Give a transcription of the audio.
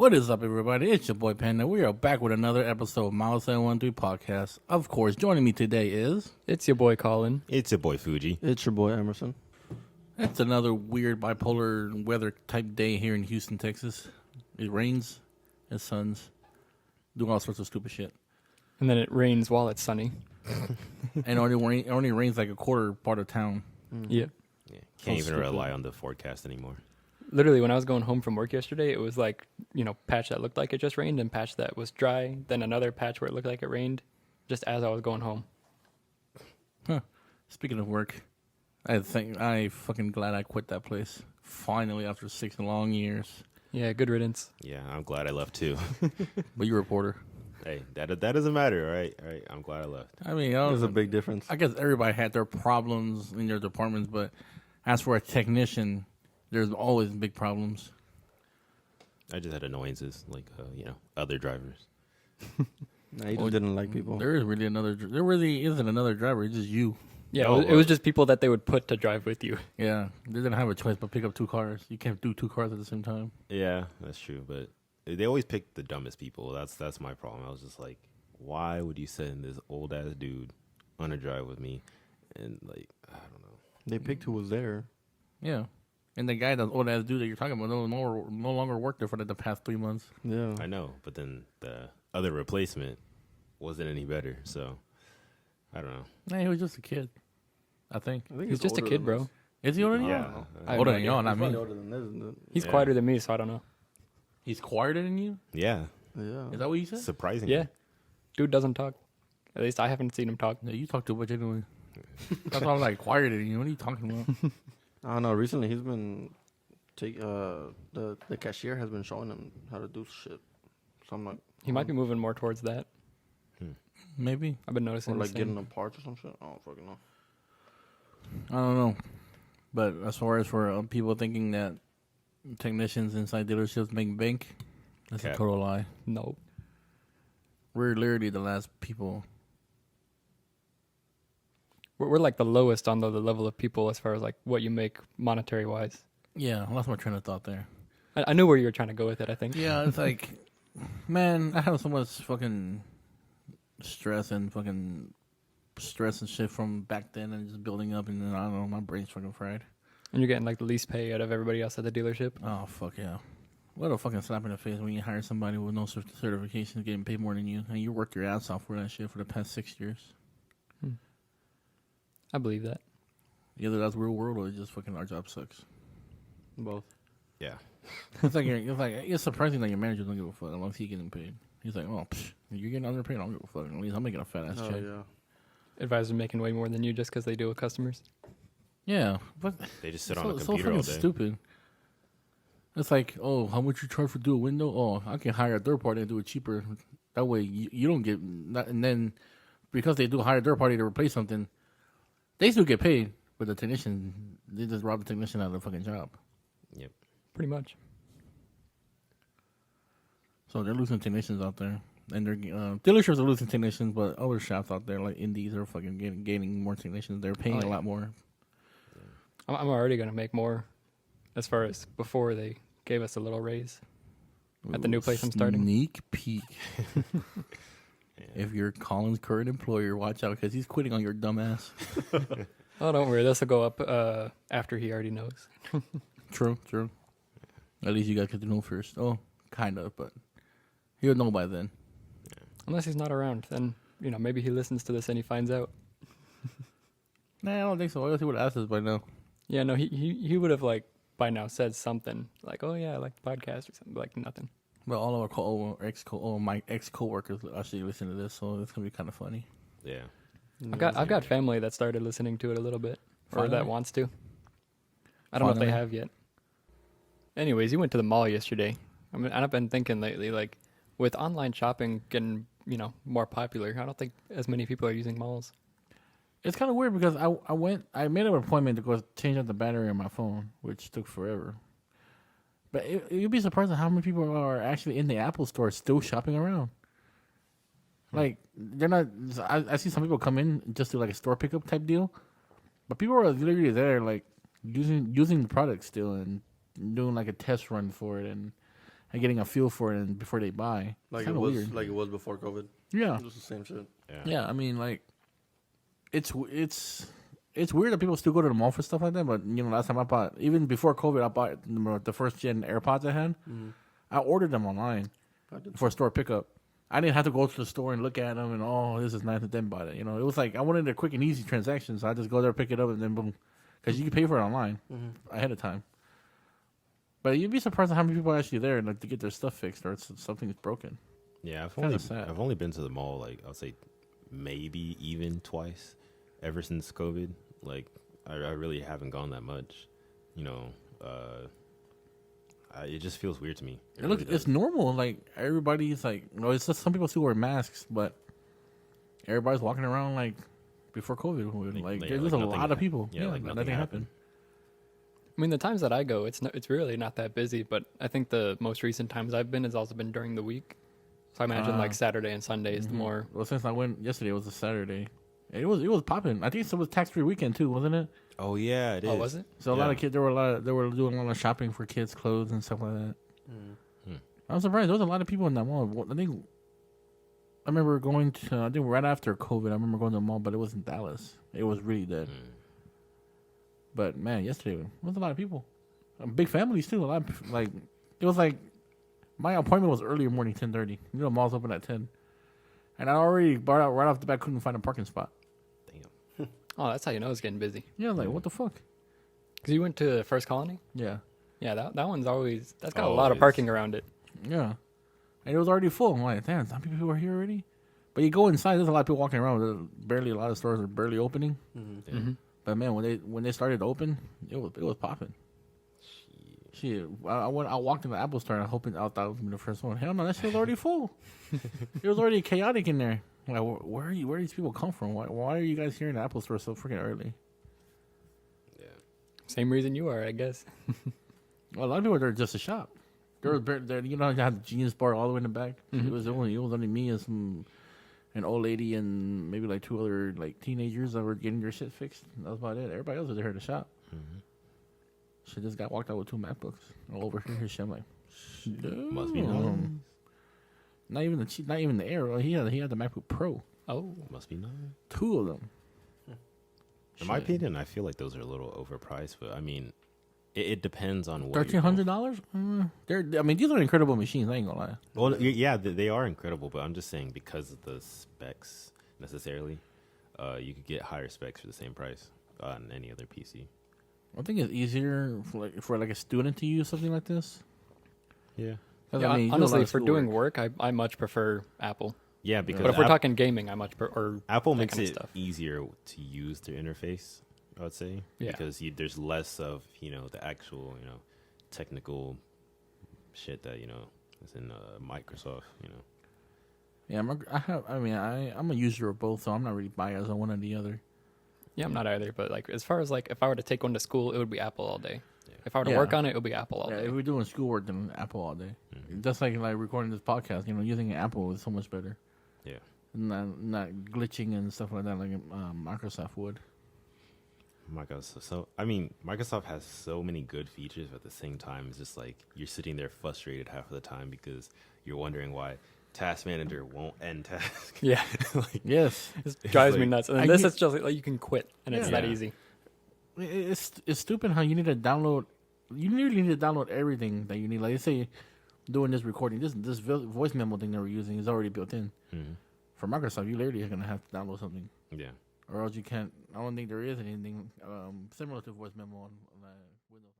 What is up, everybody? It's your boy Panda. We are back with another episode of Mile713Podcast. Of course, joining me today is... It's your boy Colin. It's your boy Fuji. It's your boy Emerson. It's another weird bipolar weather type day here in Houston, Texas. It rains, it suns, do all sorts of stupid shit. And then it rains while it's sunny. And it only rains like a quarter part of town. Yeah. Can't even rely on the forecast anymore. Literally, when I was going home from work yesterday, it was like, patch that looked like it just rained and patch that was dry. Then another patch where it looked like it rained just as I was going home. Huh. Speaking of work, I fucking glad I quit that place. Finally, after 6 long years. Yeah, good riddance. Yeah, I'm glad I left too. But you're a reporter. Hey, that doesn't matter, all right? I'm glad I left. I mean, There's a big difference. I guess everybody had their problems in their departments, but as for a technician, there's always big problems. I just had annoyances, like, other drivers. Nah, he just didn't like people. There really isn't another driver. It's just you. Yeah, No, it was just people that they would put to drive with you. Yeah, they didn't have a choice but pick up 2 cars. You can't do 2 cars at the same time. Yeah, that's true, but they always pick the dumbest people. That's my problem. I was just like, why would you send this old-ass dude on a drive with me? And, like, I don't know. They picked who was there. Yeah. And the guy, that old ass dude that you're talking about, no longer worked there for the past 3 months. Yeah. I know, but then the other replacement wasn't any better, so I don't know. Nah, he was just a kid, I think. I think He's just a older kid, than bro. this. Is he older than you? Yeah. I have Older no than you, idea. not He's probably me. older than this, isn't it? He's Yeah. quieter than me, so I don't know. He's quieter than you? Yeah, Yeah. Is that what you said? surprisingly. Yeah. Dude doesn't talk. At least I haven't seen him talk. Yeah, you talk too much anyway. That's why I'm like, quieter than you. What are you talking about? I don't know. Recently, he's been the cashier has been showing him how to do shit. So I'm like, He might be moving more towards that. Maybe. I've been noticing. or the like same. getting them parts or some shit. I don't fucking know. I don't know. But as far as for people thinking that technicians inside dealerships make bank, that's a Cap. total lie. No. We're literally the last people. We're like the lowest on the level of people as far as like what you make monetary wise. Yeah, I lost my train of thought there. I knew where you were trying to go with it, I think. Yeah, it's like, man, I have so much fucking stress and shit from back then and just building up, and then, I don't know, my brain's fucking fried. And you're getting like the least pay out of everybody else at the dealership. Oh, fuck yeah. What a fucking slap in the face when you hire somebody with no certifications getting paid more than you, and you worked your ass off for that shit for the past 6 years. I believe that. Either that's real world or it's just fucking our job sucks. Both. Yeah. It's surprising that your manager don't give a fuck as long as he's getting paid. He's like, oh, you're getting underpaid, I don't give a fuck. At least I'm making a fat ass Oh check. yeah. Advisors making way more than you just because they deal with customers. Yeah, but They just sit so, on a so computer fucking all day. stupid. It's like, oh, how much you charge for do a window? Oh, I can hire a third party and do it cheaper. That way you don't get that. And then because they do hire a third party to replace something, they still get paid. But the technician, they just rob the technician out of the fucking job. Yep. Pretty much. So they're losing technicians out there. And they're dealerships are losing technicians, but other shops out there like indies are fucking gaining more technicians. They're paying a lot more. I'm already going to make more as far as before they gave us a little raise at the new place I'm starting. Sneak peek. If you're Colin's current employer, watch out because he's quitting on your dumb ass. Oh, don't worry. This will go up after he already knows. True. At least you guys get to know first. Oh, kind of, but he'll know by then. Unless he's not around. Then, maybe he listens to this and he finds out. Nah, I don't think so. I guess he would have asked us by now. Yeah, no, he would have, like, by now said something. Like, oh, yeah, I like the podcast or something. Like, nothing. But all of our my ex coworkers actually listen to this, so it's gonna be kind of funny. Yeah. I've got family that started listening to it a little bit. Or Finally. that wants to. I don't know if they have yet. Anyways, you went to the mall yesterday. I mean, I've been thinking lately, like, with online shopping getting, more popular, I don't think as many people are using malls. It's kind of weird because I made an appointment to go change out the battery on my phone, which took forever. But you'd be surprised at how many people are actually in the Apple store still shopping around. Like, they're not... I see some people come in just do, like, a store pickup type deal. But people are literally there, like, using the product still and doing, like, a test run for it and and getting a feel for it and before they buy. Like It's it kinda was, weird. like it was before COVID. Yeah, It was the same shit. yeah. I mean, like, it's weird that people still go to the mall for stuff like that. But last time I bought, even before COVID, I bought the first gen AirPods I had. Mm-hmm. I ordered them online for store pickup. I didn't have to go to the store and look at them and this is nice and then buy it. It was like I wanted a quick and easy transaction, so I just go there, pick it up, and then boom, because you can pay for it online ahead of time. But you'd be surprised at how many people are actually there to get their stuff fixed or something's broken. Yeah, sad. I've only been to the mall like I'll say maybe even twice ever since COVID. Like I really haven't gone that much. It just feels weird to me. It's normal. Like everybody's like, it's just some people still wear masks, but everybody's walking around like before COVID. Like there's a lot of people. Yeah, like nothing happened. I mean, the times that I go, it's really not that busy. But I think the most recent times I've been has also been during the week. So I imagine like Saturday and Sunday is the more. Well, since I went yesterday, it was a Saturday. It was popping. I think it was tax-free weekend too, wasn't it? Oh yeah, it is. Oh, was it? So a lot of kids, they were doing a lot of shopping for kids' clothes and stuff like that. I'm surprised there was a lot of people in that mall. I remember going to. I think right after COVID, I remember going to the mall, but it was in Dallas. It was really dead. But man, yesterday there was a lot of people, big families too. A lot of, it was like my appointment was earlier morning, 10:30. Mall's open at 10, and I already bought out right off the bat. Couldn't find a parking spot. Oh, that's how you know it's getting busy. Yeah, like what the fuck? Because you went to First Colony? Yeah. Yeah, that one's that's got a lot of parking around it. Yeah. And it was already full. I'm like, damn, how many people are here already? But you go inside, there's a lot of people walking around. A lot of stores are barely opening. But man, when they started to open, it was popping. Shit, I walked in the Apple store and I thought it was the first one. Hell no, that shit was already full. It was already chaotic in there. Like, where do these people come from? Why are you guys here in the Apple store so freaking early? Yeah. Same reason you are, I guess. Well, a lot of people are there just to shop. There was you had the Genius Bar all the way in the back. It was only me and an old lady and maybe like two other like teenagers that were getting their shit fixed. That was about it. Everybody else was there to shop. She just got walked out with 2 MacBooks all over her shit. I'm like, Must be nice. Not even the Air. He had the MacBook Pro. Oh, Must be nice. 2 of them. In my opinion, I feel like those are a little overpriced, but I mean, it depends on what. $1,300. These are incredible machines. I ain't gonna lie. Well, yeah, they are incredible, but I'm just saying because of the specs necessarily, you could get higher specs for the same price on any other PC. I think it's easier for a student to use something like this. Yeah. yeah, honestly, for doing work, I much prefer Apple. Yeah, because but if we're talking gaming, I much prefer Apple makes it easier to use their interface. I would say, because there's less of the actual technical shit that is in Microsoft. Yeah, I'm a user of both, so I'm not really biased on one or the other. Yeah, I'm not either. But as far as if I were to take one to school, it would be Apple all day. Yeah. If I were to work on it, it would be Apple all day. If we're doing schoolwork, then Apple all day. Just like recording this podcast, using an Apple is so much better. Yeah, not glitching and stuff like that like Microsoft would. My God, Microsoft has so many good features, but at the same time, it's just like you're sitting there frustrated half of the time because you're wondering why Task Manager won't end task. Yeah, yes, it drives me nuts. And it's just like you can quit, and it's that easy. It's stupid how you need to download. You really need to download everything that you need. Like, let's say doing this recording, this voice memo thing that we're using is already built in. For Microsoft, you literally are gonna have to download something. Yeah. Or else you can't. I don't think there is anything similar to voice memo on Windows.